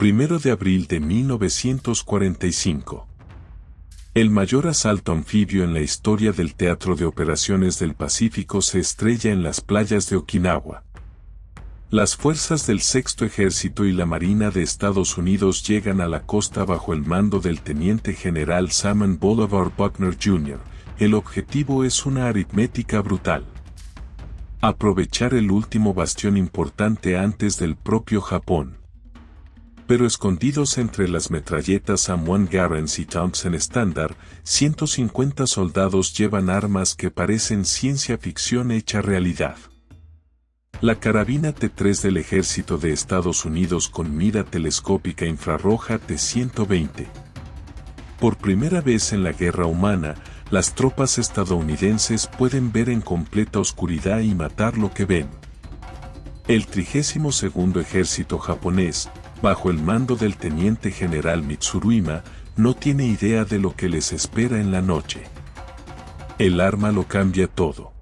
1 de abril de 1945. El mayor asalto anfibio en la historia del Teatro de Operaciones del Pacífico se estrella en las playas de Okinawa. Las fuerzas del Sexto Ejército y la Marina de Estados Unidos llegan a la costa bajo el mando del Teniente General Salmon Bolivar Buckner Jr. El objetivo es una aritmética brutal: aprovechar el último bastión importante antes del propio Japón. Pero escondidos entre las metralletas M1 Garand y Thompson Standard, 150 soldados llevan armas que parecen ciencia ficción hecha realidad. La carabina T3 del Ejército de Estados Unidos con mira telescópica infrarroja T-120. Por primera vez en la guerra humana, las tropas estadounidenses pueden ver en completa oscuridad y matar lo que ven. El 32º Ejército japonés, bajo el mando del Teniente General Mitsuruima, no tiene idea de lo que les espera en la noche. El arma lo cambia todo.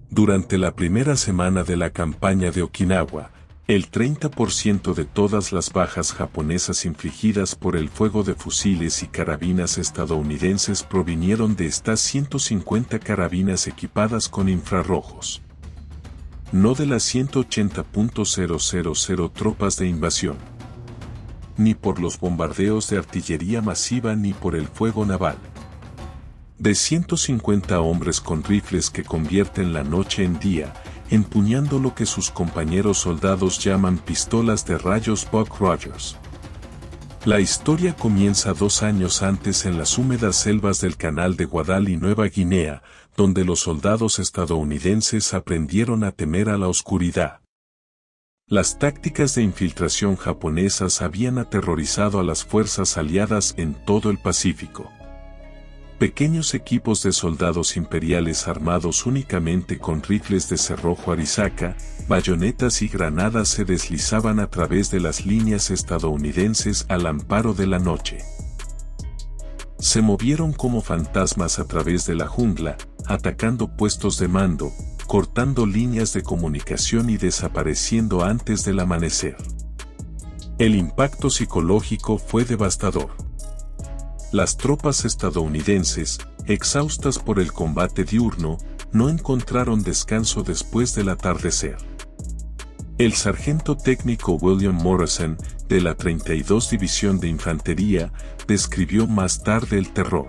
Durante la primera semana de la campaña de Okinawa, el 30% de todas las bajas japonesas infligidas por el fuego de fusiles y carabinas estadounidenses provinieron de estas 150 carabinas equipadas con infrarrojos. No de las 180.000 tropas de invasión. Ni por los bombardeos de artillería masiva ni por el fuego naval. De 150 hombres con rifles que convierten la noche en día, empuñando lo que sus compañeros soldados llaman pistolas de rayos Buck Rogers. La historia comienza 2 años antes en las húmedas selvas del Canal de Guadalí, Nueva Guinea, donde los soldados estadounidenses aprendieron a temer a la oscuridad. Las tácticas de infiltración japonesas habían aterrorizado a las fuerzas aliadas en todo el Pacífico. Pequeños equipos de soldados imperiales armados únicamente con rifles de cerrojo Arisaka, bayonetas y granadas se deslizaban a través de las líneas estadounidenses al amparo de la noche. Se movieron como fantasmas a través de la jungla, atacando puestos de mando, cortando líneas de comunicación y desapareciendo antes del amanecer. El impacto psicológico fue devastador. Las tropas estadounidenses, exhaustas por el combate diurno, no encontraron descanso después del atardecer. El sargento técnico William Morrison, de la 32 División de Infantería, describió más tarde el terror.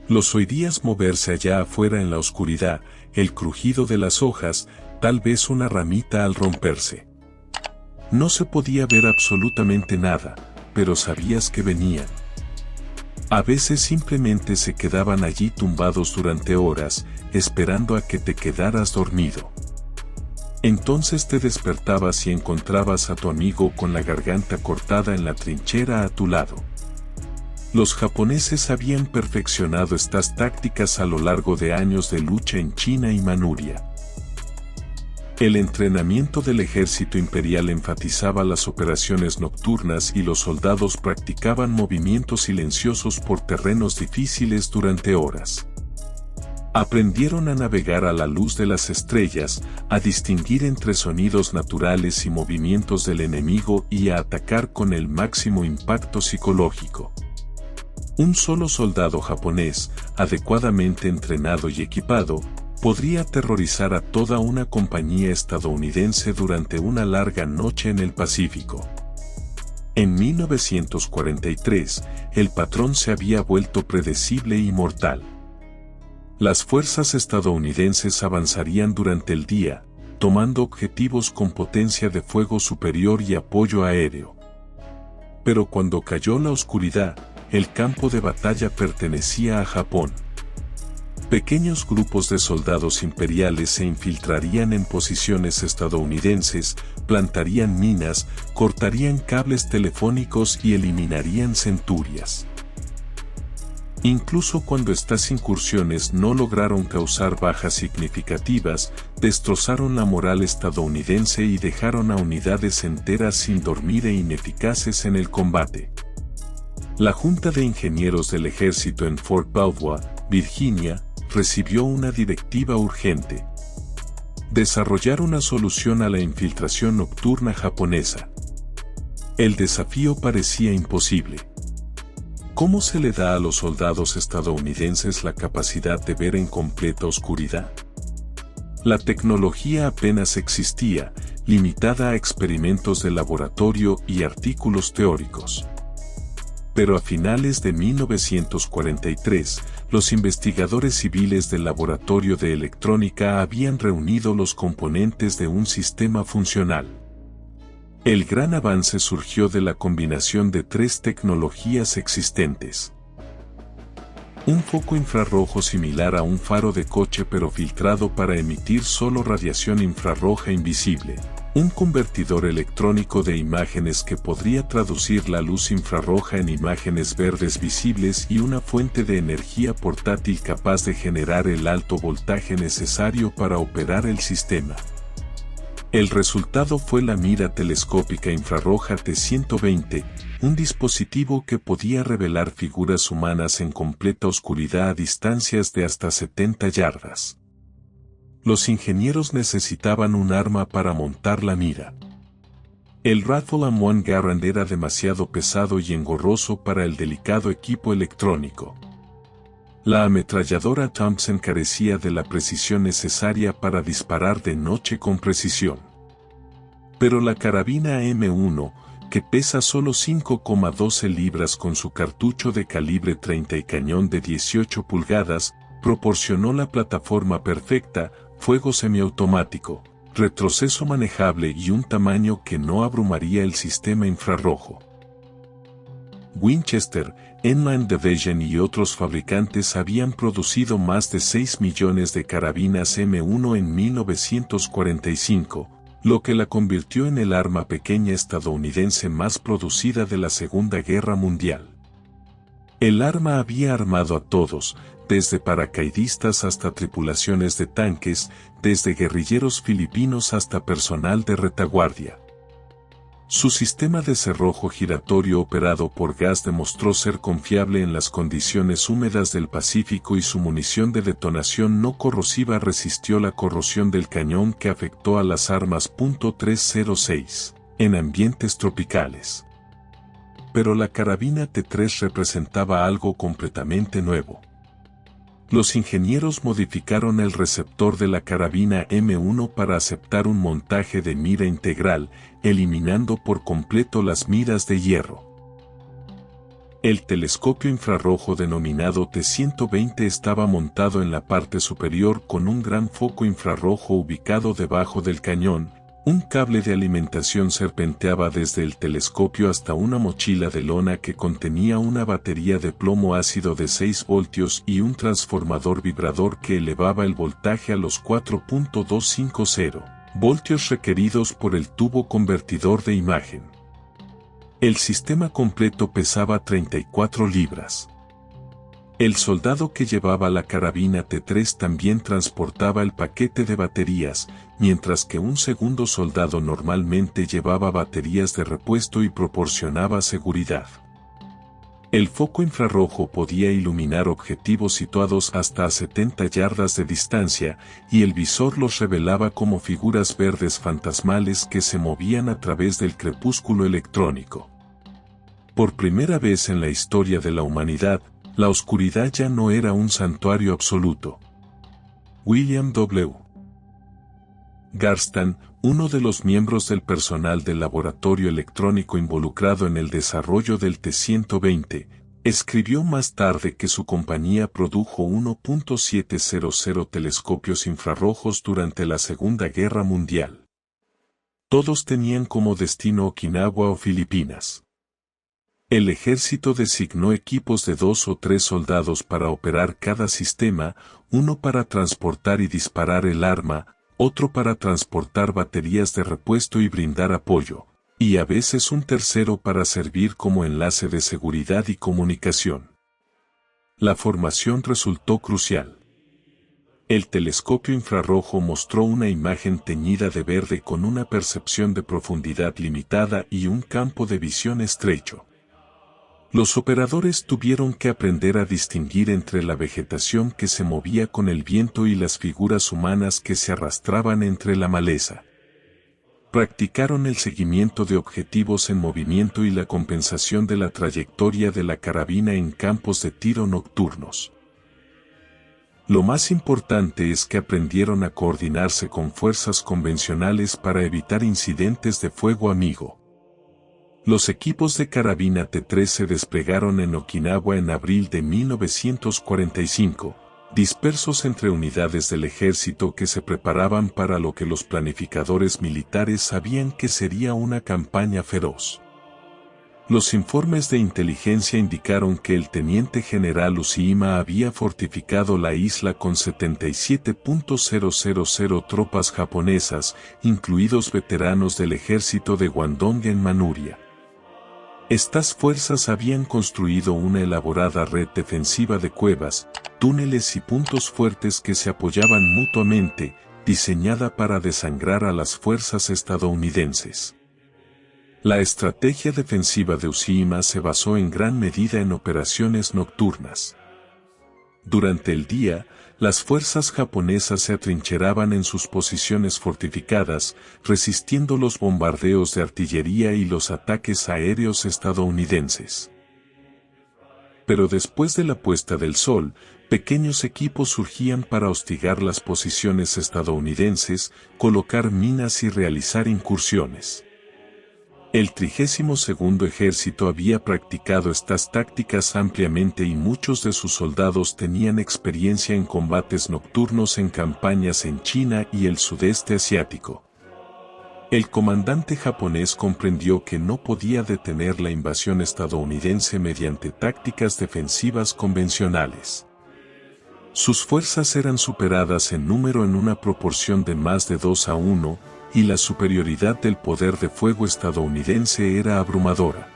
Los oídías moverse allá afuera en la oscuridad, el crujido de las hojas, tal vez una ramita al romperse. No se podía ver absolutamente nada, pero sabías que venían. A veces simplemente se quedaban allí tumbados durante horas, esperando a que te quedaras dormido. Entonces te despertabas y encontrabas a tu amigo con la garganta cortada en la trinchera a tu lado. Los japoneses habían perfeccionado estas tácticas a lo largo de años de lucha en China y Manuria. El entrenamiento del ejército imperial enfatizaba las operaciones nocturnas y los soldados practicaban movimientos silenciosos por terrenos difíciles durante horas. Aprendieron a navegar a la luz de las estrellas, a distinguir entre sonidos naturales y movimientos del enemigo y a atacar con el máximo impacto psicológico. Un solo soldado japonés, adecuadamente entrenado y equipado, podría aterrorizar a toda una compañía estadounidense durante una larga noche en el Pacífico. En 1943, el patrón se había vuelto predecible y mortal. Las fuerzas estadounidenses avanzarían durante el día, tomando objetivos con potencia de fuego superior y apoyo aéreo. Pero cuando cayó la oscuridad, el campo de batalla pertenecía a Japón. Pequeños grupos de soldados imperiales se infiltrarían en posiciones estadounidenses, plantarían minas, cortarían cables telefónicos y eliminarían centurias. Incluso cuando estas incursiones no lograron causar bajas significativas, destrozaron la moral estadounidense y dejaron a unidades enteras sin dormir e ineficaces en el combate. La Junta de Ingenieros del Ejército en Fort Belvoir, Virginia, recibió una directiva urgente: desarrollar una solución a la infiltración nocturna japonesa. El desafío parecía imposible. ¿Cómo se le da a los soldados estadounidenses la capacidad de ver en completa oscuridad? La tecnología apenas existía, limitada a experimentos de laboratorio y artículos teóricos. Pero a finales de 1943, los investigadores civiles del Laboratorio de Electrónica habían reunido los componentes de un sistema funcional. El gran avance surgió de la combinación de tres tecnologías existentes. Un foco infrarrojo similar a un faro de coche pero filtrado para emitir solo radiación infrarroja invisible. Un convertidor electrónico de imágenes que podría traducir la luz infrarroja en imágenes verdes visibles y una fuente de energía portátil capaz de generar el alto voltaje necesario para operar el sistema. El resultado fue la mira telescópica infrarroja T120, un dispositivo que podía revelar figuras humanas en completa oscuridad a distancias de hasta 70 yardas. Los ingenieros necesitaban un arma para montar la mira. El Rifle M1 Garand era demasiado pesado y engorroso para el delicado equipo electrónico. La ametralladora Thompson carecía de la precisión necesaria para disparar de noche con precisión. Pero la carabina M1, que pesa solo 5,12 libras con su cartucho de calibre 30 y cañón de 18 pulgadas, proporcionó la plataforma perfecta, fuego semiautomático, retroceso manejable y un tamaño que no abrumaría el sistema infrarrojo. Winchester, Enline Division y otros fabricantes habían producido más de 6 millones de carabinas M1 en 1945, lo que la convirtió en el arma pequeña estadounidense más producida de la Segunda Guerra Mundial. El arma había armado a todos, desde paracaidistas hasta tripulaciones de tanques, desde guerrilleros filipinos hasta personal de retaguardia. Su sistema de cerrojo giratorio operado por gas demostró ser confiable en las condiciones húmedas del Pacífico y su munición de detonación no corrosiva resistió la corrosión del cañón que afectó a las armas .306 en ambientes tropicales. Pero la carabina T3 representaba algo completamente nuevo. Los ingenieros modificaron el receptor de la carabina M1 para aceptar un montaje de mira integral, eliminando por completo las miras de hierro. El telescopio infrarrojo denominado T120 estaba montado en la parte superior con un gran foco infrarrojo ubicado debajo del cañón. Un cable de alimentación serpenteaba desde el telescopio hasta una mochila de lona que contenía una batería de plomo ácido de 6 voltios y un transformador vibrador que elevaba el voltaje a los 4.250 voltios requeridos por el tubo convertidor de imagen. El sistema completo pesaba 34 libras. El soldado que llevaba la carabina T3 también transportaba el paquete de baterías, mientras que un segundo soldado normalmente llevaba baterías de repuesto y proporcionaba seguridad. El foco infrarrojo podía iluminar objetivos situados hasta a 70 yardas de distancia, y el visor los revelaba como figuras verdes fantasmales que se movían a través del crepúsculo electrónico. Por primera vez en la historia de la humanidad, la oscuridad ya no era un santuario absoluto. William W. Garstan, uno de los miembros del personal del laboratorio electrónico involucrado en el desarrollo del T120, escribió más tarde que su compañía produjo 1.700 telescopios infrarrojos durante la Segunda Guerra Mundial. Todos tenían como destino Okinawa o Filipinas. El ejército designó equipos de 2 o 3 soldados para operar cada sistema, uno para transportar y disparar el arma, otro para transportar baterías de repuesto y brindar apoyo, y a veces un tercero para servir como enlace de seguridad y comunicación. La formación resultó crucial. El telescopio infrarrojo mostró una imagen teñida de verde con una percepción de profundidad limitada y un campo de visión estrecho. Los operadores tuvieron que aprender a distinguir entre la vegetación que se movía con el viento y las figuras humanas que se arrastraban entre la maleza. Practicaron el seguimiento de objetivos en movimiento y la compensación de la trayectoria de la carabina en campos de tiro nocturnos. Lo más importante es que aprendieron a coordinarse con fuerzas convencionales para evitar incidentes de fuego amigo. Los equipos de carabina T3 se desplegaron en Okinawa en abril de 1945, dispersos entre unidades del ejército que se preparaban para lo que los planificadores militares sabían que sería una campaña feroz. Los informes de inteligencia indicaron que el teniente general Ushima había fortificado la isla con 77.000 tropas japonesas, incluidos veteranos del ejército de Guandong en Manuria. Estas fuerzas habían construido una elaborada red defensiva de cuevas, túneles y puntos fuertes que se apoyaban mutuamente, diseñada para desangrar a las fuerzas estadounidenses. La estrategia defensiva de Ushima se basó en gran medida en operaciones nocturnas. Durante el día, las fuerzas japonesas se atrincheraban en sus posiciones fortificadas, resistiendo los bombardeos de artillería y los ataques aéreos estadounidenses. Pero después de la puesta del sol, pequeños equipos surgían para hostigar las posiciones estadounidenses, colocar minas y realizar incursiones. El 32º Ejército había practicado estas tácticas ampliamente y muchos de sus soldados tenían experiencia en combates nocturnos en campañas en China y el sudeste asiático. El comandante japonés comprendió que no podía detener la invasión estadounidense mediante tácticas defensivas convencionales. Sus fuerzas eran superadas en número en una proporción de más de 2-1, y la superioridad del poder de fuego estadounidense era abrumadora.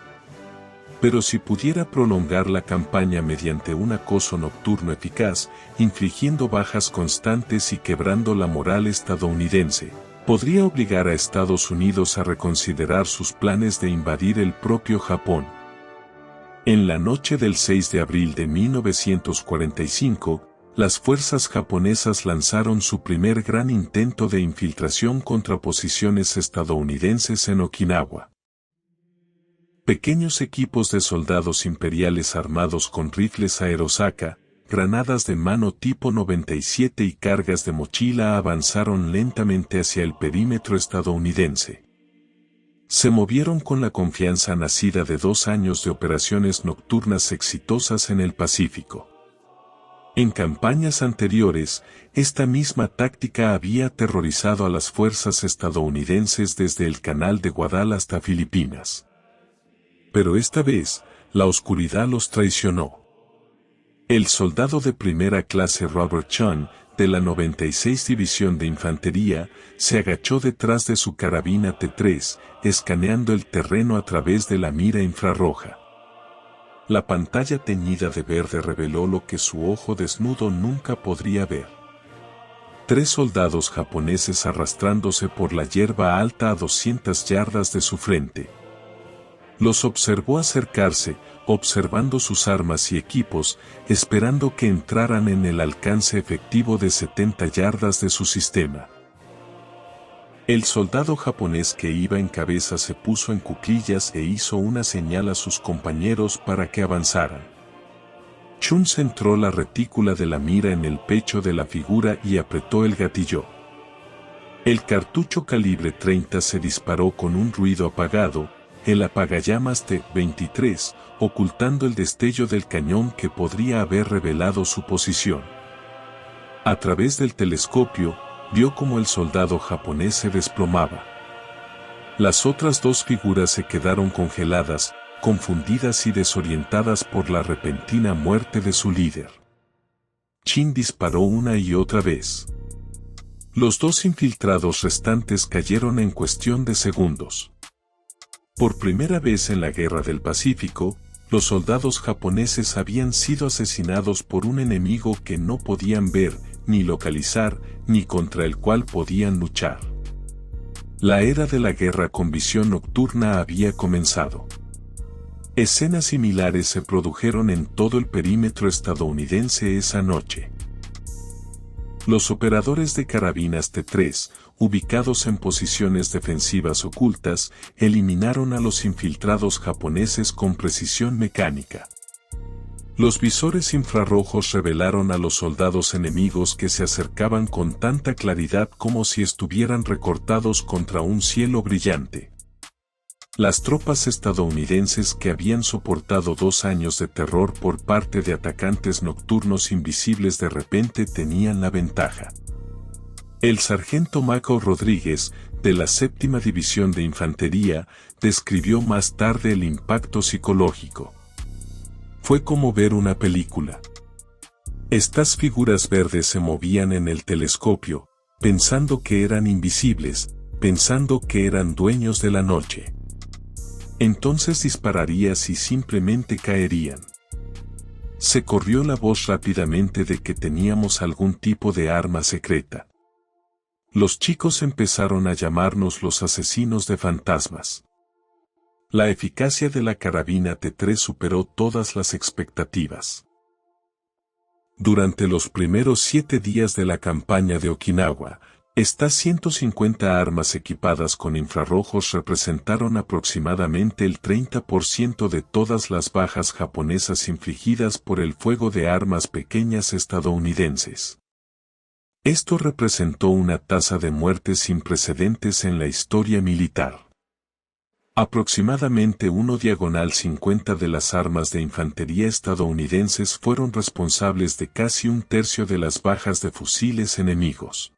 Pero si pudiera prolongar la campaña mediante un acoso nocturno eficaz, infligiendo bajas constantes y quebrando la moral estadounidense, podría obligar a Estados Unidos a reconsiderar sus planes de invadir el propio Japón. En la noche del 6 de abril de 1945, las fuerzas japonesas lanzaron su primer gran intento de infiltración contra posiciones estadounidenses en Okinawa. Pequeños equipos de soldados imperiales armados con rifles Aerosaka, granadas de mano tipo 97 y cargas de mochila avanzaron lentamente hacia el perímetro estadounidense. Se movieron con la confianza nacida de 2 años de operaciones nocturnas exitosas en el Pacífico. En campañas anteriores, esta misma táctica había aterrorizado a las fuerzas estadounidenses desde el Canal de Guadalajara hasta Filipinas. Pero esta vez, la oscuridad los traicionó. El soldado de primera clase Robert Chun, de la 96 División de Infantería, se agachó detrás de su carabina T3, escaneando el terreno a través de la mira infrarroja. La pantalla teñida de verde reveló lo que su ojo desnudo nunca podría ver. 3 soldados japoneses arrastrándose por la hierba alta a 200 yardas de su frente. Los observó acercarse, observando sus armas y equipos, esperando que entraran en el alcance efectivo de 70 yardas de su sistema. El soldado japonés que iba en cabeza se puso en cuclillas e hizo una señal a sus compañeros para que avanzaran. Chun centró la retícula de la mira en el pecho de la figura y apretó el gatillo. El cartucho calibre 30 se disparó con un ruido apagado, el apagallamas T-23, ocultando el destello del cañón que podría haber revelado su posición. A través del telescopio, vio cómo el soldado japonés se desplomaba. Las otras 2 figuras se quedaron congeladas, confundidas y desorientadas por la repentina muerte de su líder. Chin disparó una y otra vez. Los 2 infiltrados restantes cayeron en cuestión de segundos. Por primera vez en la Guerra del Pacífico, los soldados japoneses habían sido asesinados por un enemigo que no podían ver, ni localizar, ni contra el cual podían luchar. La era de la guerra con visión nocturna había comenzado. Escenas similares se produjeron en todo el perímetro estadounidense esa noche. Los operadores de carabinas T3, ubicados en posiciones defensivas ocultas, eliminaron a los infiltrados japoneses con precisión mecánica. Los visores infrarrojos revelaron a los soldados enemigos que se acercaban con tanta claridad como si estuvieran recortados contra un cielo brillante. Las tropas estadounidenses que habían soportado 2 años de terror por parte de atacantes nocturnos invisibles de repente tenían la ventaja. El sargento Maco Rodríguez, de la 7ª División de Infantería, describió más tarde el impacto psicológico. Fue como ver una película. Estas figuras verdes se movían en el telescopio, pensando que eran invisibles, pensando que eran dueños de la noche. Entonces dispararías y simplemente caerían. Se corrió la voz rápidamente de que teníamos algún tipo de arma secreta. Los chicos empezaron a llamarnos los asesinos de fantasmas. La eficacia de la carabina T3 superó todas las expectativas. Durante los primeros 7 días de la campaña de Okinawa, estas 150 armas equipadas con infrarrojos representaron aproximadamente el 30% de todas las bajas japonesas infligidas por el fuego de armas pequeñas estadounidenses. Esto representó una tasa de muertes sin precedentes en la historia militar. Aproximadamente 1/50 de las armas de infantería estadounidenses fueron responsables de casi 1/3 de las bajas de fusiles enemigos.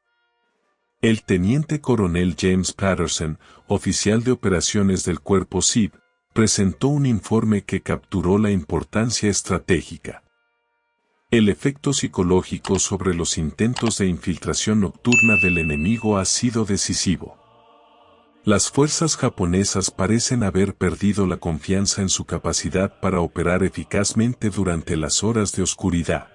El teniente coronel James Patterson, oficial de operaciones del cuerpo SIB, presentó un informe que capturó la importancia estratégica. El efecto psicológico sobre los intentos de infiltración nocturna del enemigo ha sido decisivo. Las fuerzas japonesas parecen haber perdido la confianza en su capacidad para operar eficazmente durante las horas de oscuridad.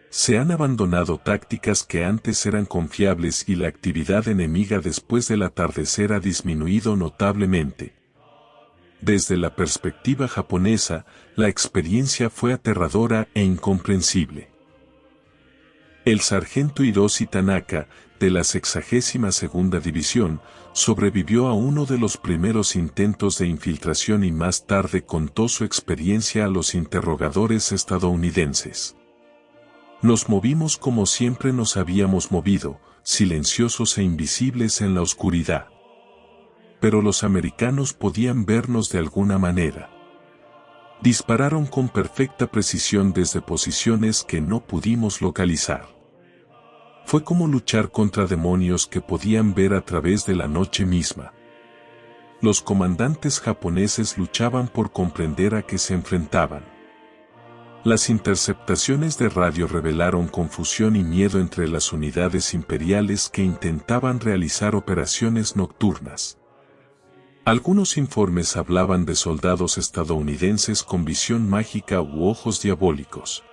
Se han abandonado tácticas que antes eran confiables y la actividad enemiga después del atardecer ha disminuido notablemente. Desde la perspectiva japonesa, la experiencia fue aterradora e incomprensible. El sargento Hiroshi Tanaka, de la 62ª División, sobrevivió a uno de los primeros intentos de infiltración y más tarde contó su experiencia a los interrogadores estadounidenses. Nos movimos como siempre nos habíamos movido, silenciosos e invisibles en la oscuridad. Pero los americanos podían vernos de alguna manera. Dispararon con perfecta precisión desde posiciones que no pudimos localizar. Fue como luchar contra demonios que podían ver a través de la noche misma. Los comandantes japoneses luchaban por comprender a qué se enfrentaban. Las interceptaciones de radio revelaron confusión y miedo entre las unidades imperiales que intentaban realizar operaciones nocturnas. Algunos informes hablaban de soldados estadounidenses con visión mágica u ojos diabólicos.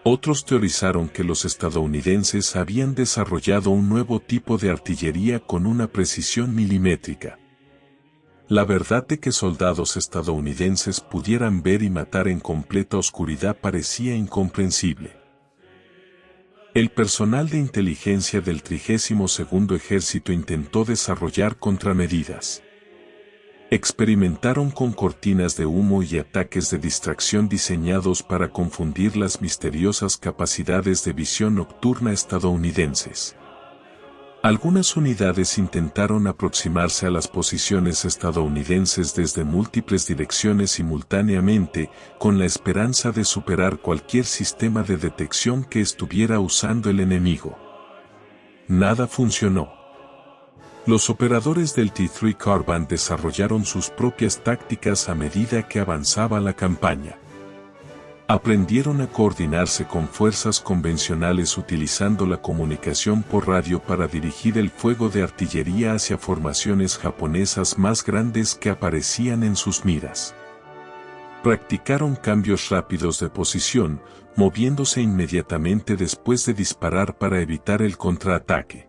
Otros teorizaron que los estadounidenses habían desarrollado un nuevo tipo de artillería con una precisión milimétrica. La verdad de que soldados estadounidenses pudieran ver y matar en completa oscuridad parecía incomprensible. El personal de inteligencia del 32º Ejército intentó desarrollar contramedidas. Experimentaron con cortinas de humo y ataques de distracción diseñados para confundir las misteriosas capacidades de visión nocturna estadounidenses. Algunas unidades intentaron aproximarse a las posiciones estadounidenses desde múltiples direcciones simultáneamente, con la esperanza de superar cualquier sistema de detección que estuviera usando el enemigo. Nada funcionó. Los operadores del T3 Carbine desarrollaron sus propias tácticas a medida que avanzaba la campaña. Aprendieron a coordinarse con fuerzas convencionales utilizando la comunicación por radio para dirigir el fuego de artillería hacia formaciones japonesas más grandes que aparecían en sus miras. Practicaron cambios rápidos de posición, moviéndose inmediatamente después de disparar para evitar el contraataque.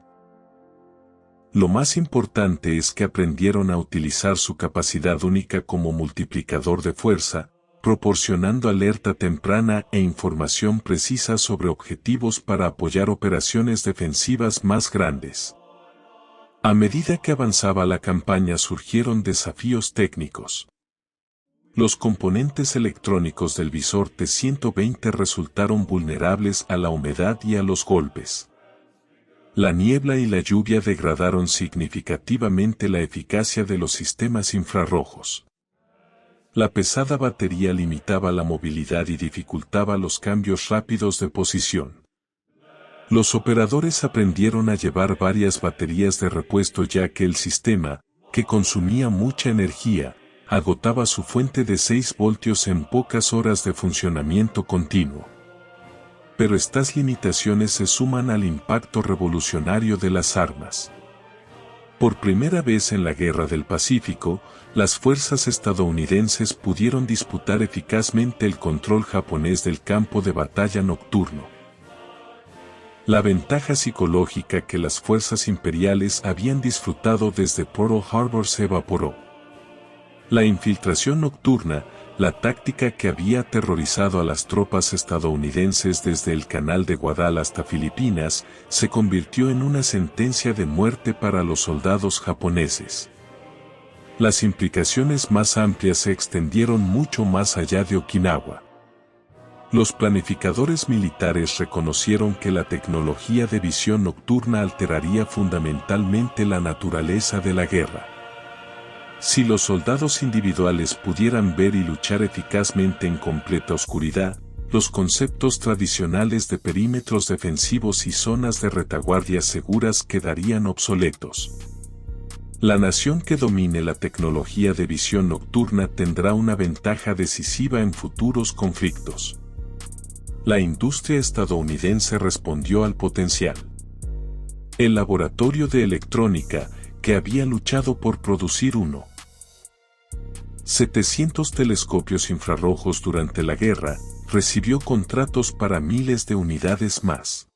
Lo más importante es que aprendieron a utilizar su capacidad única como multiplicador de fuerza, proporcionando alerta temprana e información precisa sobre objetivos para apoyar operaciones defensivas más grandes. A medida que avanzaba la campaña surgieron desafíos técnicos. Los componentes electrónicos del visor T-120 resultaron vulnerables a la humedad y a los golpes. La niebla y la lluvia degradaron significativamente la eficacia de los sistemas infrarrojos. La pesada batería limitaba la movilidad y dificultaba los cambios rápidos de posición. Los operadores aprendieron a llevar varias baterías de repuesto ya que el sistema, que consumía mucha energía, agotaba su fuente de 6 voltios en pocas horas de funcionamiento continuo. Pero estas limitaciones se suman al impacto revolucionario de las armas. Por primera vez en la Guerra del Pacífico, las fuerzas estadounidenses pudieron disputar eficazmente el control japonés del campo de batalla nocturno. La ventaja psicológica que las fuerzas imperiales habían disfrutado desde Pearl Harbor se evaporó. La infiltración nocturna, la táctica que había aterrorizado a las tropas estadounidenses desde el Canal de Guadalajara hasta Filipinas, se convirtió en una sentencia de muerte para los soldados japoneses. Las implicaciones más amplias se extendieron mucho más allá de Okinawa. Los planificadores militares reconocieron que la tecnología de visión nocturna alteraría fundamentalmente la naturaleza de la guerra. Si los soldados individuales pudieran ver y luchar eficazmente en completa oscuridad, los conceptos tradicionales de perímetros defensivos y zonas de retaguardia seguras quedarían obsoletos. La nación que domine la tecnología de visión nocturna tendrá una ventaja decisiva en futuros conflictos. La industria estadounidense respondió al potencial. El laboratorio de electrónica, que había luchado por producir 700 telescopios infrarrojos durante la guerra, recibió contratos para miles de unidades más.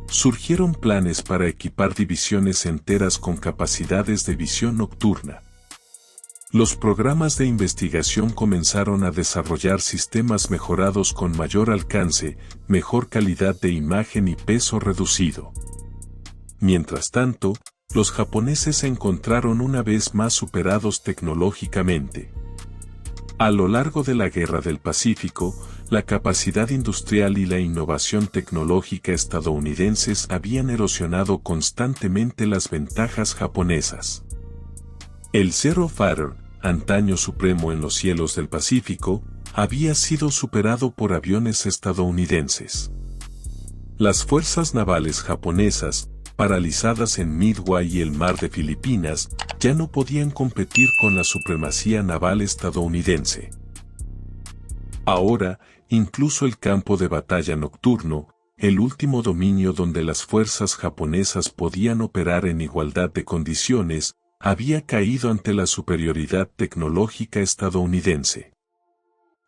Surgieron planes para equipar divisiones enteras con capacidades de visión nocturna. Los programas de investigación comenzaron a desarrollar sistemas mejorados con mayor alcance, mejor calidad de imagen y peso reducido. Mientras tanto, los japoneses se encontraron una vez más superados tecnológicamente. A lo largo de la Guerra del Pacífico, la capacidad industrial y la innovación tecnológica estadounidenses habían erosionado constantemente las ventajas japonesas. El Zero Fighter, antaño supremo en los cielos del Pacífico, había sido superado por aviones estadounidenses. Las fuerzas navales japonesas, paralizadas en Midway y el mar de Filipinas, ya no podían competir con la supremacía naval estadounidense. Ahora, incluso el campo de batalla nocturno, el último dominio donde las fuerzas japonesas podían operar en igualdad de condiciones, había caído ante la superioridad tecnológica estadounidense.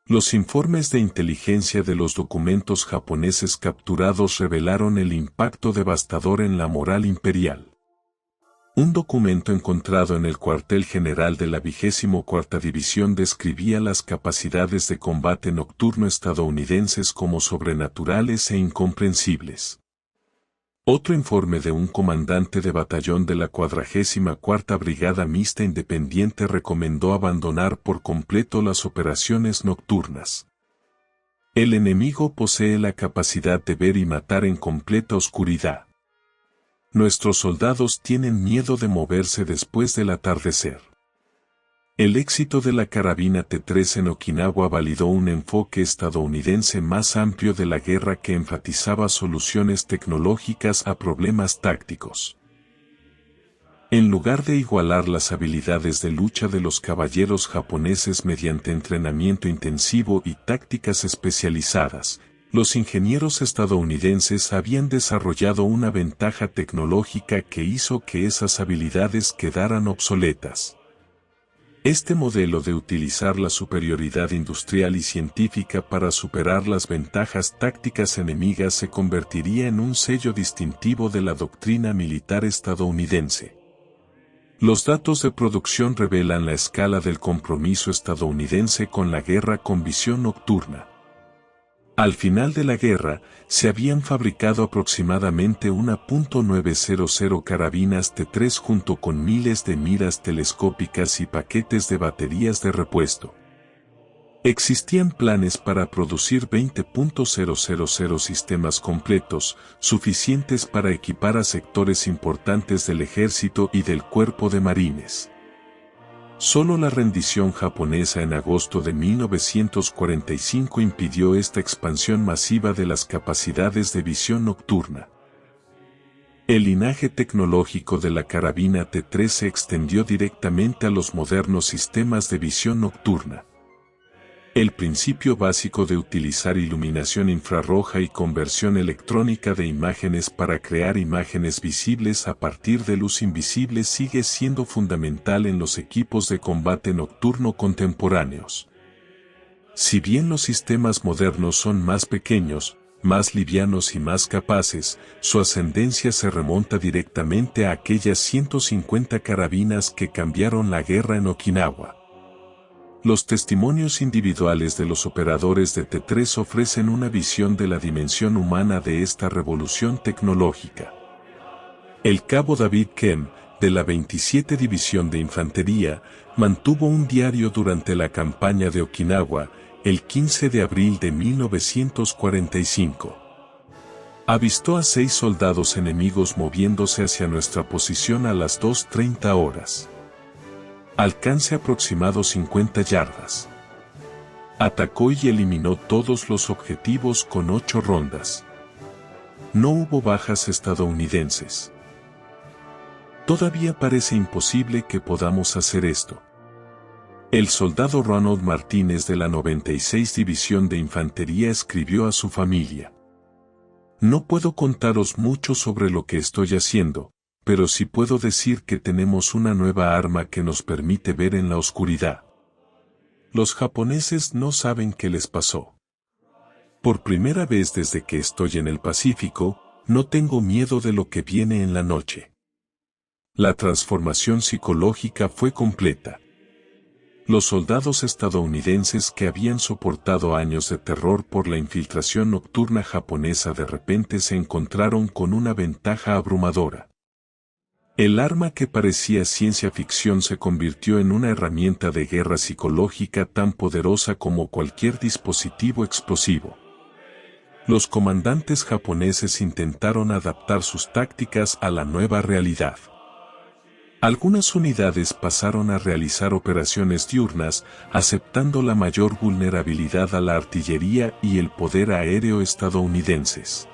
Los informes de inteligencia de los documentos japoneses capturados revelaron el impacto devastador en la moral imperial. Un documento encontrado en el cuartel general de la 24ª División describía las capacidades de combate nocturno estadounidenses como sobrenaturales e incomprensibles. Otro informe de un comandante de batallón de la 44ª Brigada Mixta Independiente recomendó abandonar por completo las operaciones nocturnas. El enemigo posee la capacidad de ver y matar en completa oscuridad. Nuestros soldados tienen miedo de moverse después del atardecer. El éxito de la carabina T-3 en Okinawa validó un enfoque estadounidense más amplio de la guerra que enfatizaba soluciones tecnológicas a problemas tácticos. En lugar de igualar las habilidades de lucha de los caballeros japoneses mediante entrenamiento intensivo y tácticas especializadas, los ingenieros estadounidenses habían desarrollado una ventaja tecnológica que hizo que esas habilidades quedaran obsoletas. Este modelo de utilizar la superioridad industrial y científica para superar las ventajas tácticas enemigas se convertiría en un sello distintivo de la doctrina militar estadounidense. Los datos de producción revelan la escala del compromiso estadounidense con la guerra con visión nocturna. Al final de la guerra, se habían fabricado aproximadamente 1.900 carabinas T3 junto con miles de miras telescópicas y paquetes de baterías de repuesto. Existían planes para producir 20.000 sistemas completos, suficientes para equipar a sectores importantes del ejército y del cuerpo de marines. Solo la rendición japonesa en agosto de 1945 impidió esta expansión masiva de las capacidades de visión nocturna. El linaje tecnológico de la carabina T3 se extendió directamente a los modernos sistemas de visión nocturna. El principio básico de utilizar iluminación infrarroja y conversión electrónica de imágenes para crear imágenes visibles a partir de luz invisible sigue siendo fundamental en los equipos de combate nocturno contemporáneos. Si bien los sistemas modernos son más pequeños, más livianos y más capaces, su ascendencia se remonta directamente a aquellas 150 carabinas que cambiaron la guerra en Okinawa. Los testimonios individuales de los operadores de T3 ofrecen una visión de la dimensión humana de esta revolución tecnológica. El cabo David Kem, de la 27 División de Infantería, mantuvo un diario durante la campaña de Okinawa, el 15 de abril de 1945. Avistó a 6 soldados enemigos moviéndose hacia nuestra posición a las 2:30 horas. Alcance aproximado 50 yardas. Atacó y eliminó todos los objetivos con 8 rondas. No hubo bajas estadounidenses. Todavía parece imposible que podamos hacer esto. El soldado Ronald Martínez de la 96 División de Infantería escribió a su familia: "No puedo contaros mucho sobre lo que estoy haciendo, pero sí puedo decir que tenemos una nueva arma que nos permite ver en la oscuridad. Los japoneses no saben qué les pasó. Por primera vez desde que estoy en el Pacífico, no tengo miedo de lo que viene en la noche". La transformación psicológica fue completa. Los soldados estadounidenses que habían soportado años de terror por la infiltración nocturna japonesa de repente se encontraron con una ventaja abrumadora. El arma que parecía ciencia ficción se convirtió en una herramienta de guerra psicológica tan poderosa como cualquier dispositivo explosivo. Los comandantes japoneses intentaron adaptar sus tácticas a la nueva realidad. Algunas unidades pasaron a realizar operaciones diurnas, aceptando la mayor vulnerabilidad a la artillería y el poder aéreo estadounidenses.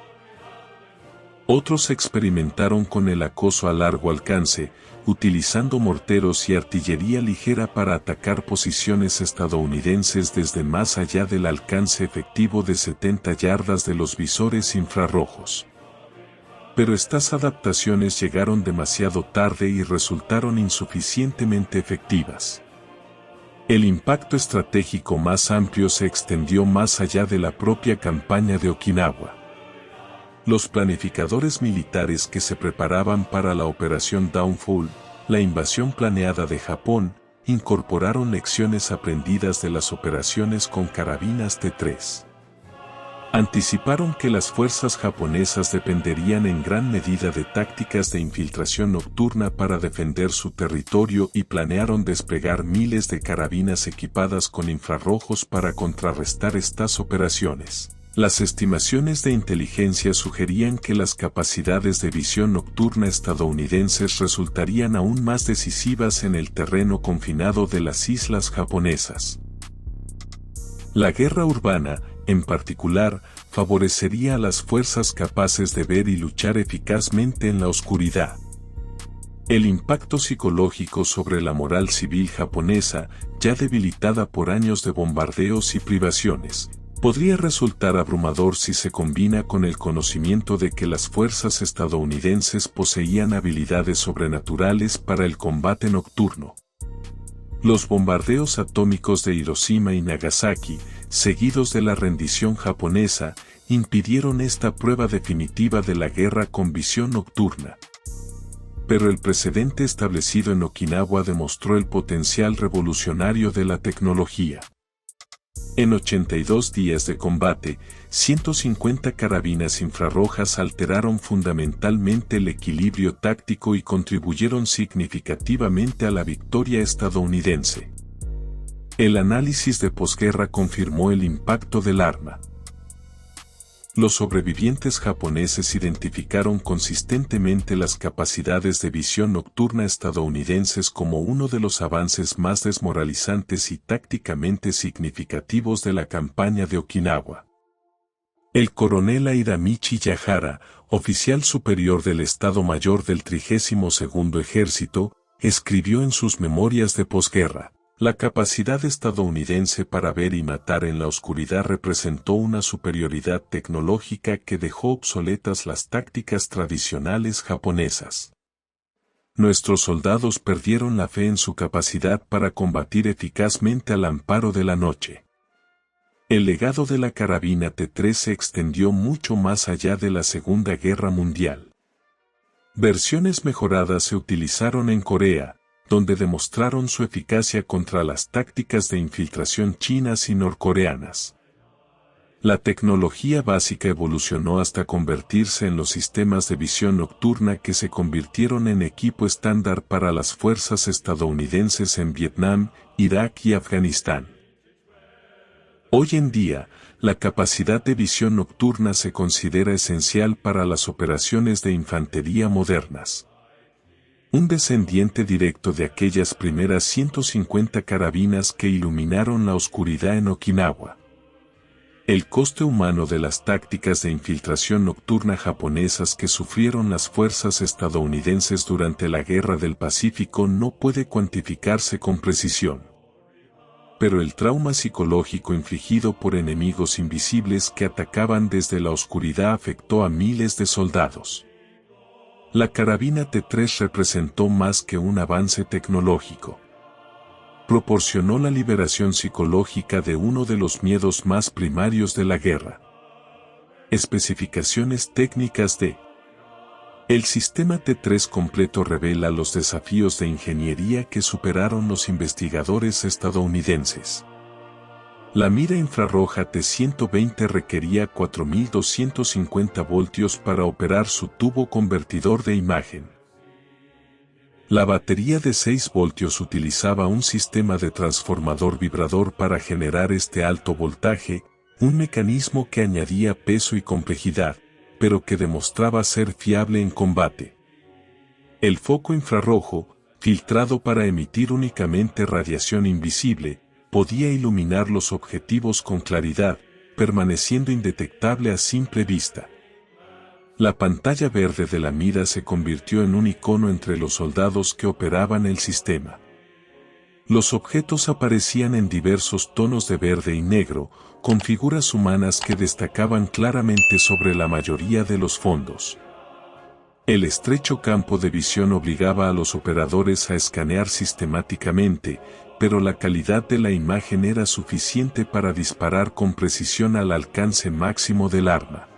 Otros experimentaron con el acoso a largo alcance, utilizando morteros y artillería ligera para atacar posiciones estadounidenses desde más allá del alcance efectivo de 70 yardas de los visores infrarrojos. Pero estas adaptaciones llegaron demasiado tarde y resultaron insuficientemente efectivas. El impacto estratégico más amplio se extendió más allá de la propia campaña de Okinawa. Los planificadores militares que se preparaban para la Operación Downfall, la invasión planeada de Japón, incorporaron lecciones aprendidas de las operaciones con carabinas T3. Anticiparon que las fuerzas japonesas dependerían en gran medida de tácticas de infiltración nocturna para defender su territorio y planearon desplegar miles de carabinas equipadas con infrarrojos para contrarrestar estas operaciones. Las estimaciones de inteligencia sugerían que las capacidades de visión nocturna estadounidenses resultarían aún más decisivas en el terreno confinado de las islas japonesas. La guerra urbana, en particular, favorecería a las fuerzas capaces de ver y luchar eficazmente en la oscuridad. El impacto psicológico sobre la moral civil japonesa, ya debilitada por años de bombardeos y privaciones, podría resultar abrumador si se combina con el conocimiento de que las fuerzas estadounidenses poseían habilidades sobrenaturales para el combate nocturno. Los bombardeos atómicos de Hiroshima y Nagasaki, seguidos de la rendición japonesa, impidieron esta prueba definitiva de la guerra con visión nocturna. Pero el precedente establecido en Okinawa demostró el potencial revolucionario de la tecnología. En 82 días de combate, 150 carabinas infrarrojas alteraron fundamentalmente el equilibrio táctico y contribuyeron significativamente a la victoria estadounidense. El análisis de posguerra confirmó el impacto del arma. Los sobrevivientes japoneses identificaron consistentemente las capacidades de visión nocturna estadounidenses como uno de los avances más desmoralizantes y tácticamente significativos de la campaña de Okinawa. El coronel Airamichi Yahara, oficial superior del Estado Mayor del 32º Ejército, escribió en sus memorias de posguerra: la capacidad estadounidense para ver y matar en la oscuridad representó una superioridad tecnológica que dejó obsoletas las tácticas tradicionales japonesas. Nuestros soldados perdieron la fe en su capacidad para combatir eficazmente al amparo de la noche. El legado de la carabina T3 se extendió mucho más allá de la Segunda Guerra Mundial. Versiones mejoradas se utilizaron en Corea, donde demostraron su eficacia contra las tácticas de infiltración chinas y norcoreanas. La tecnología básica evolucionó hasta convertirse en los sistemas de visión nocturna que se convirtieron en equipo estándar para las fuerzas estadounidenses en Vietnam, Irak y Afganistán. Hoy en día, la capacidad de visión nocturna se considera esencial para las operaciones de infantería modernas. Un descendiente directo de aquellas primeras 150 carabinas que iluminaron la oscuridad en Okinawa. El coste humano de las tácticas de infiltración nocturna japonesas que sufrieron las fuerzas estadounidenses durante la Guerra del Pacífico no puede cuantificarse con precisión. Pero el trauma psicológico infligido por enemigos invisibles que atacaban desde la oscuridad afectó a miles de soldados. La carabina T3 representó más que un avance tecnológico. Proporcionó la liberación psicológica de uno de los miedos más primarios de la guerra. Especificaciones técnicas de el sistema T3 completo revela los desafíos de ingeniería que superaron los investigadores estadounidenses. La mira infrarroja T120 requería 4250 voltios para operar su tubo convertidor de imagen. La batería de 6 voltios utilizaba un sistema de transformador vibrador para generar este alto voltaje, un mecanismo que añadía peso y complejidad, pero que demostraba ser fiable en combate. El foco infrarrojo, filtrado para emitir únicamente radiación invisible, podía iluminar los objetivos con claridad, permaneciendo indetectable a simple vista. La pantalla verde de la mira se convirtió en un icono entre los soldados que operaban el sistema. Los objetos aparecían en diversos tonos de verde y negro, con figuras humanas que destacaban claramente sobre la mayoría de los fondos. El estrecho campo de visión obligaba a los operadores a escanear sistemáticamente, pero la calidad de la imagen era suficiente para disparar con precisión al alcance máximo del arma.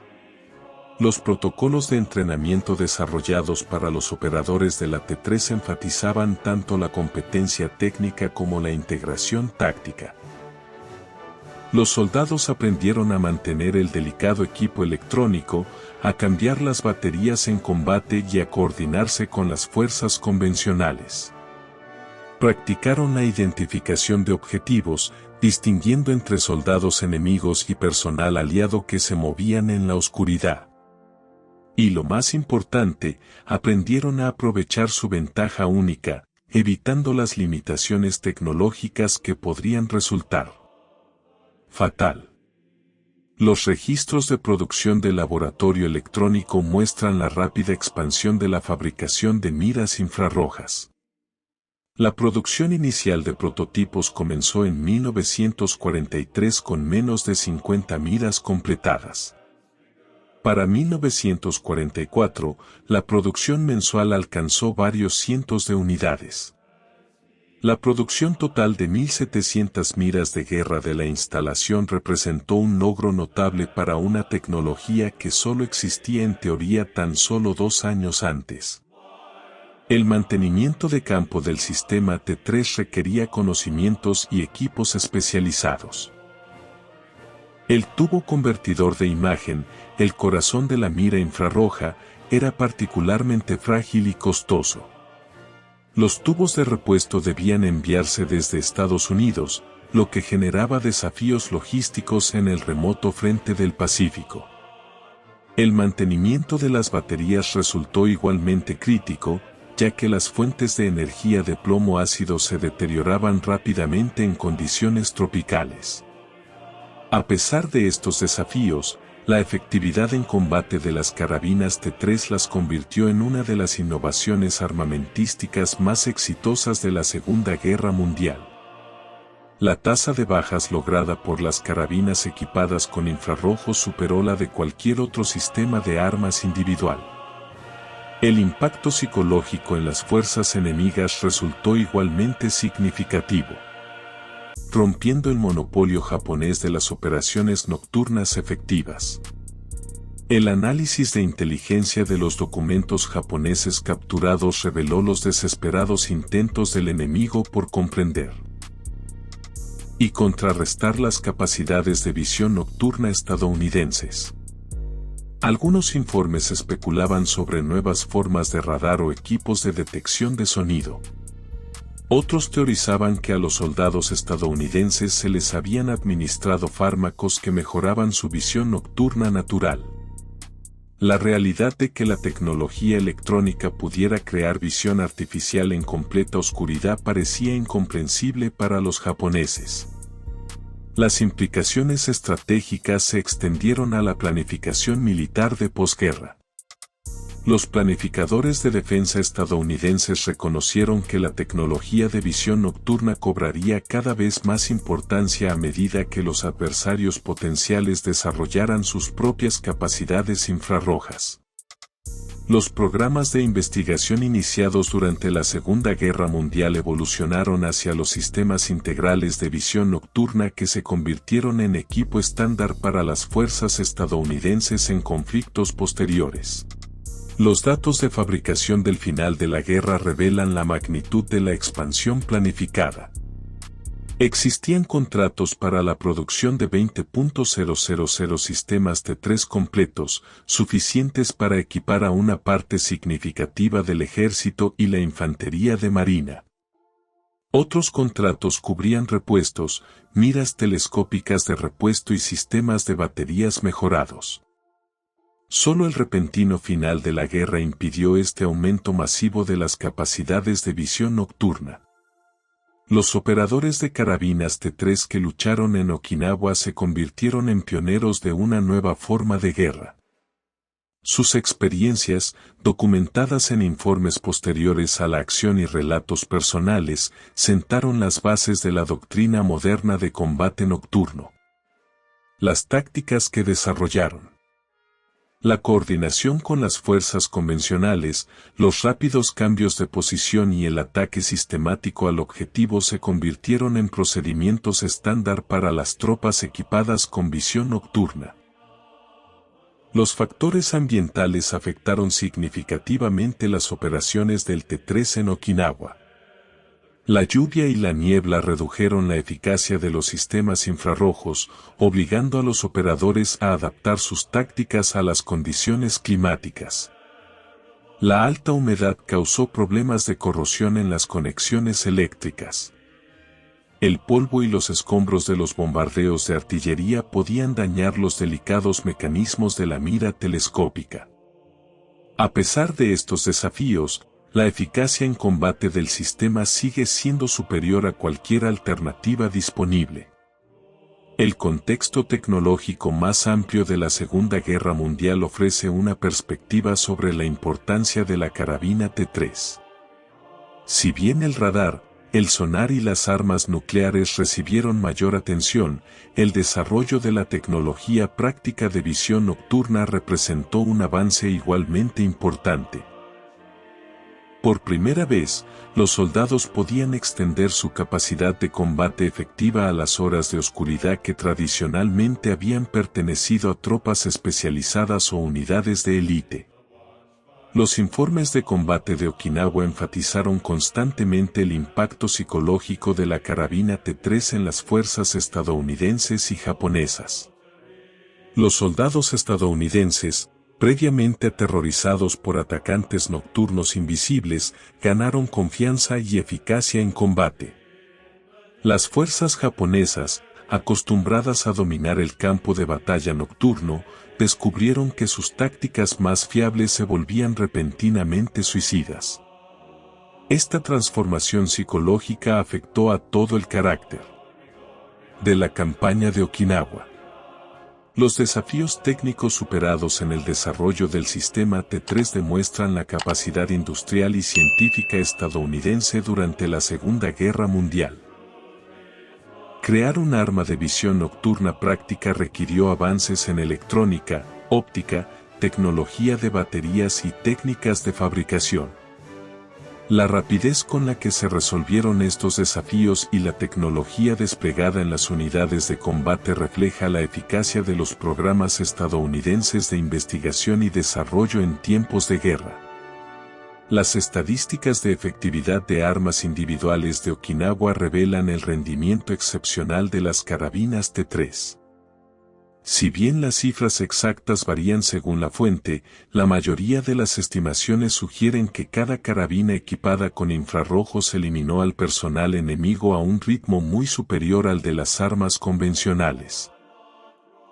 Los protocolos de entrenamiento desarrollados para los operadores de la T3 enfatizaban tanto la competencia técnica como la integración táctica. Los soldados aprendieron a mantener el delicado equipo electrónico, a cambiar las baterías en combate y a coordinarse con las fuerzas convencionales. Practicaron la identificación de objetivos, distinguiendo entre soldados enemigos y personal aliado que se movían en la oscuridad. Y lo más importante, aprendieron a aprovechar su ventaja única, evitando las limitaciones tecnológicas que podrían resultar fatal. Los registros de producción del laboratorio electrónico muestran la rápida expansión de la fabricación de miras infrarrojas. La producción inicial de prototipos comenzó en 1943 con menos de 50 miras completadas. Para 1944, la producción mensual alcanzó varios cientos de unidades. La producción total de 1.700 miras de guerra de la instalación representó un logro notable para una tecnología que solo existía en teoría tan solo 2 años antes. El mantenimiento de campo del sistema T3 requería conocimientos y equipos especializados. El tubo convertidor de imagen, el corazón de la mira infrarroja, era particularmente frágil y costoso. Los tubos de repuesto debían enviarse desde Estados Unidos, lo que generaba desafíos logísticos en el remoto frente del Pacífico. El mantenimiento de las baterías resultó igualmente crítico, ya que las fuentes de energía de plomo ácido se deterioraban rápidamente en condiciones tropicales. A pesar de estos desafíos, la efectividad en combate de las carabinas T3 las convirtió en una de las innovaciones armamentísticas más exitosas de la Segunda Guerra Mundial. La tasa de bajas lograda por las carabinas equipadas con infrarrojos superó la de cualquier otro sistema de armas individual. El impacto psicológico en las fuerzas enemigas resultó igualmente significativo, rompiendo el monopolio japonés de las operaciones nocturnas efectivas. El análisis de inteligencia de los documentos japoneses capturados reveló los desesperados intentos del enemigo por comprender y contrarrestar las capacidades de visión nocturna estadounidenses. Algunos informes especulaban sobre nuevas formas de radar o equipos de detección de sonido. Otros teorizaban que a los soldados estadounidenses se les habían administrado fármacos que mejoraban su visión nocturna natural. La realidad de que la tecnología electrónica pudiera crear visión artificial en completa oscuridad parecía incomprensible para los japoneses. Las implicaciones estratégicas se extendieron a la planificación militar de posguerra. Los planificadores de defensa estadounidenses reconocieron que la tecnología de visión nocturna cobraría cada vez más importancia a medida que los adversarios potenciales desarrollaran sus propias capacidades infrarrojas. Los programas de investigación iniciados durante la Segunda Guerra Mundial evolucionaron hacia los sistemas integrales de visión nocturna que se convirtieron en equipo estándar para las fuerzas estadounidenses en conflictos posteriores. Los datos de fabricación del final de la guerra revelan la magnitud de la expansión planificada. Existían contratos para la producción de 20.000 sistemas T3 completos, suficientes para equipar a una parte significativa del ejército y la infantería de marina. Otros contratos cubrían repuestos, miras telescópicas de repuesto y sistemas de baterías mejorados. Solo el repentino final de la guerra impidió este aumento masivo de las capacidades de visión nocturna. Los operadores de carabinas T3 que lucharon en Okinawa se convirtieron en pioneros de una nueva forma de guerra. Sus experiencias, documentadas en informes posteriores a la acción y relatos personales, sentaron las bases de la doctrina moderna de combate nocturno. Las tácticas que desarrollaron. La coordinación con las fuerzas convencionales, los rápidos cambios de posición y el ataque sistemático al objetivo se convirtieron en procedimientos estándar para las tropas equipadas con visión nocturna. Los factores ambientales afectaron significativamente las operaciones del T3 en Okinawa. La lluvia y la niebla redujeron la eficacia de los sistemas infrarrojos, obligando a los operadores a adaptar sus tácticas a las condiciones climáticas. La alta humedad causó problemas de corrosión en las conexiones eléctricas. El polvo y los escombros de los bombardeos de artillería podían dañar los delicados mecanismos de la mira telescópica. A pesar de estos desafíos, la eficacia en combate del sistema sigue siendo superior a cualquier alternativa disponible. El contexto tecnológico más amplio de la Segunda Guerra Mundial ofrece una perspectiva sobre la importancia de la carabina T3. Si bien el radar, el sonar y las armas nucleares recibieron mayor atención, el desarrollo de la tecnología práctica de visión nocturna representó un avance igualmente importante. Por primera vez, los soldados podían extender su capacidad de combate efectiva a las horas de oscuridad que tradicionalmente habían pertenecido a tropas especializadas o unidades de élite. Los informes de combate de Okinawa enfatizaron constantemente el impacto psicológico de la carabina T3 en las fuerzas estadounidenses y japonesas. Los soldados estadounidenses, previamente aterrorizados por atacantes nocturnos invisibles, ganaron confianza y eficacia en combate. Las fuerzas japonesas, acostumbradas a dominar el campo de batalla nocturno, descubrieron que sus tácticas más fiables se volvían repentinamente suicidas. Esta transformación psicológica afectó a todo el carácter de la campaña de Okinawa. Los desafíos técnicos superados en el desarrollo del sistema T-3 demuestran la capacidad industrial y científica estadounidense durante la Segunda Guerra Mundial. Crear un arma de visión nocturna práctica requirió avances en electrónica, óptica, tecnología de baterías y técnicas de fabricación. La rapidez con la que se resolvieron estos desafíos y la tecnología desplegada en las unidades de combate refleja la eficacia de los programas estadounidenses de investigación y desarrollo en tiempos de guerra. Las estadísticas de efectividad de armas individuales de Okinawa revelan el rendimiento excepcional de las carabinas T-3. Si bien las cifras exactas varían según la fuente, la mayoría de las estimaciones sugieren que cada carabina equipada con infrarrojos eliminó al personal enemigo a un ritmo muy superior al de las armas convencionales.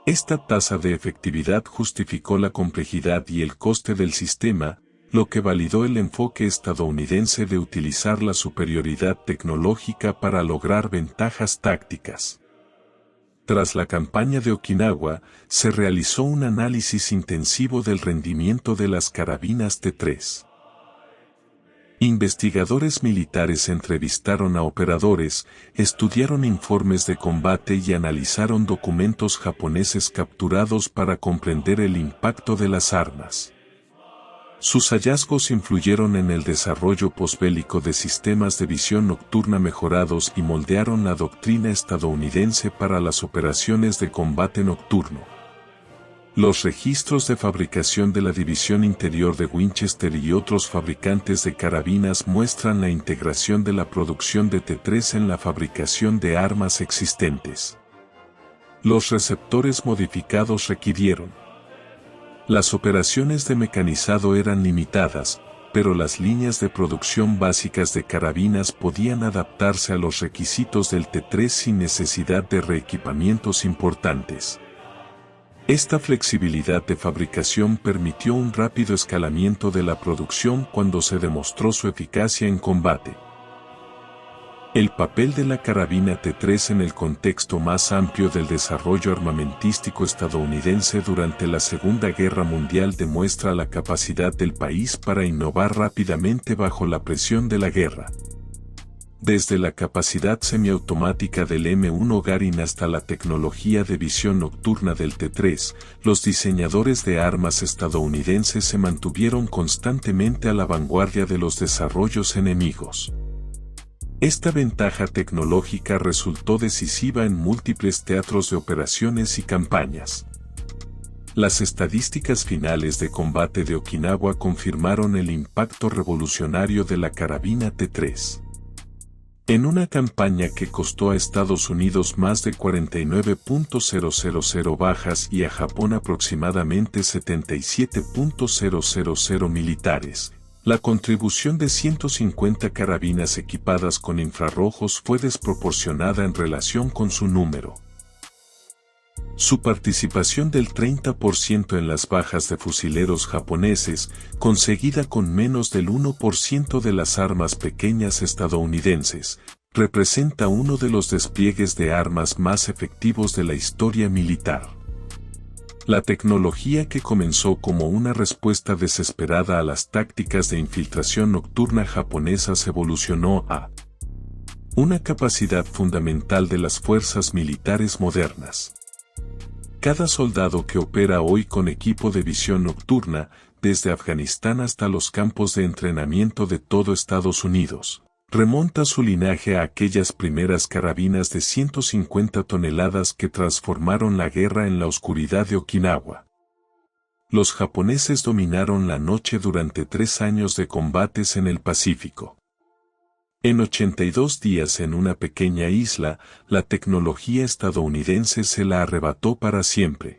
Esta tasa de efectividad justificó la complejidad y el coste del sistema, lo que validó el enfoque estadounidense de utilizar la superioridad tecnológica para lograr ventajas tácticas. Tras la campaña de Okinawa, se realizó un análisis intensivo del rendimiento de las carabinas T-3. Investigadores militares entrevistaron a operadores, estudiaron informes de combate y analizaron documentos japoneses capturados para comprender el impacto de las armas. Sus hallazgos influyeron en el desarrollo posbélico de sistemas de visión nocturna mejorados y moldearon la doctrina estadounidense para las operaciones de combate nocturno. Los registros de fabricación de la división interior de Winchester y otros fabricantes de carabinas muestran la integración de la producción de T-3 en la fabricación de armas existentes. Los receptores modificados requirieron. Las operaciones de mecanizado eran limitadas, pero las líneas de producción básicas de carabinas podían adaptarse a los requisitos del T-3 sin necesidad de reequipamientos importantes. Esta flexibilidad de fabricación permitió un rápido escalamiento de la producción cuando se demostró su eficacia en combate. El papel de la carabina T-3 en el contexto más amplio del desarrollo armamentístico estadounidense durante la Segunda Guerra Mundial demuestra la capacidad del país para innovar rápidamente bajo la presión de la guerra. Desde la capacidad semiautomática del M1 Garand hasta la tecnología de visión nocturna del T-3, los diseñadores de armas estadounidenses se mantuvieron constantemente a la vanguardia de los desarrollos enemigos. Esta ventaja tecnológica resultó decisiva en múltiples teatros de operaciones y campañas. Las estadísticas finales de combate de Okinawa confirmaron el impacto revolucionario de la carabina T-3. En una campaña que costó a Estados Unidos más de 49.000 bajas y a Japón aproximadamente 77.000 militares, la contribución de 150 carabinas equipadas con infrarrojos fue desproporcionada en relación con su número. Su participación del 30% en las bajas de fusileros japoneses, conseguida con menos del 1% de las armas pequeñas estadounidenses, representa uno de los despliegues de armas más efectivos de la historia militar. La tecnología que comenzó como una respuesta desesperada a las tácticas de infiltración nocturna japonesas evolucionó a una capacidad fundamental de las fuerzas militares modernas. Cada soldado que opera hoy con equipo de visión nocturna, desde Afganistán hasta los campos de entrenamiento de todo Estados Unidos, remonta su linaje a aquellas primeras carabinas de 150 toneladas que transformaron la guerra en la oscuridad de Okinawa. Los japoneses dominaron la noche durante 3 años de combates en el Pacífico. En 82 días en una pequeña isla, la tecnología estadounidense se la arrebató para siempre.